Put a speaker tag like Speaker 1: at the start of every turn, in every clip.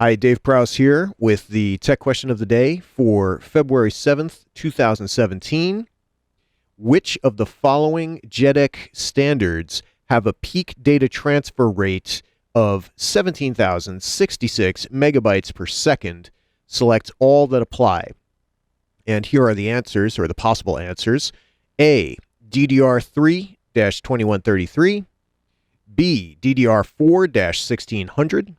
Speaker 1: Hi, Dave Prowse here with the tech question of the day for February 7th, 2017. Which of the following JEDEC standards have a peak data transfer rate of 17,066 megabytes per second? Select all that apply. And here are the answers, or the possible answers. A, DDR3-2133. B, DDR4-1600.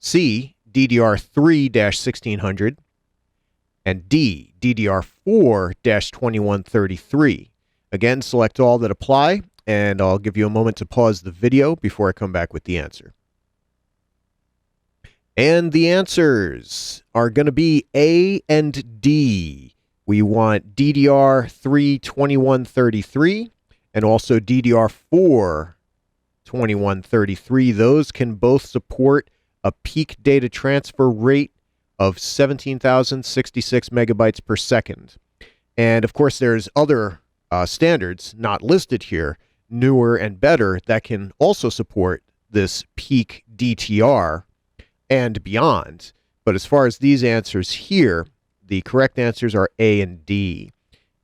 Speaker 1: C, DDR3-1600, and D, DDR4-2133. Again, select all that apply, and I'll give you a moment to pause the video before I come back with the answer. And the answers are going to be A and D. We want DDR3-2133 and also DDR4-2133. Those can both support a peak data transfer rate of 17,066 megabytes per second. And of course, there's other standards not listed here, newer and better, that can also support this peak DTR and beyond. But as far as these answers here, the correct answers are A and D.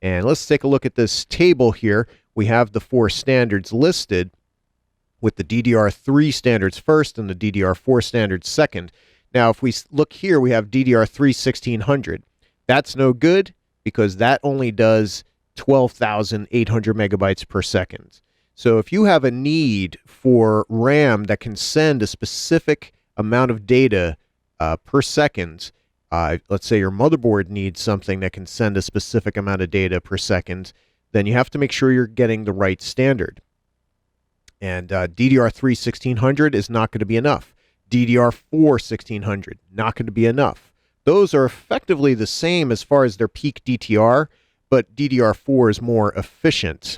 Speaker 1: And let's take a look at this table here. We have the four standards listed, with the DDR3 standards first and the DDR4 standards second. Now, if we look here, we have DDR3-1600. That's no good because that only does 12,800 megabytes per second. So if you have a need for RAM that can send a specific amount of data per second, let's say your motherboard needs something that can send a specific amount of data per second, then you have to make sure you're getting the right standard. And DDR3-1600 is not going to be enough. DDR4-1600, not going to be enough. Those are effectively the same as far as their peak DTR, but DDR4 is more efficient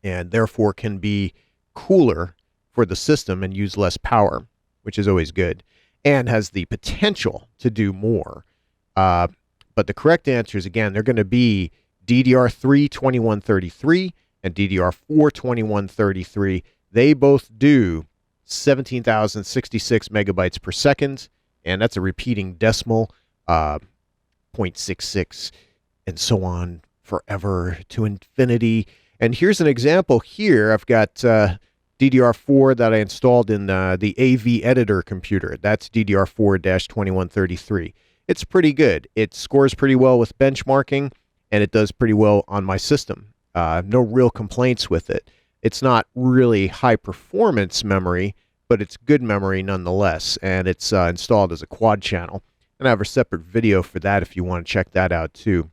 Speaker 1: and therefore can be cooler for the system and use less power, which is always good, and has the potential to do more. But the correct answers, again, they're going to be DDR3-2133 and DDR4-2133. They both do 17,066 megabytes per second, and that's a repeating decimal, 0.66, and so on forever to infinity. And here's an example here. I've got DDR4 that I installed in the AV editor computer. That's DDR4-2133. It's pretty good. It scores pretty well with benchmarking, and it does pretty well on my system. No real complaints with it. It's not really high performance memory, but it's good memory nonetheless, and it's installed as a quad channel. And I have a separate video for that if you want to check that out too.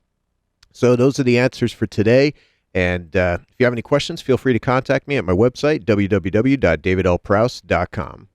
Speaker 1: So those are the answers for today, and if you have any questions, feel free to contact me at my website, www.davidlprowse.com.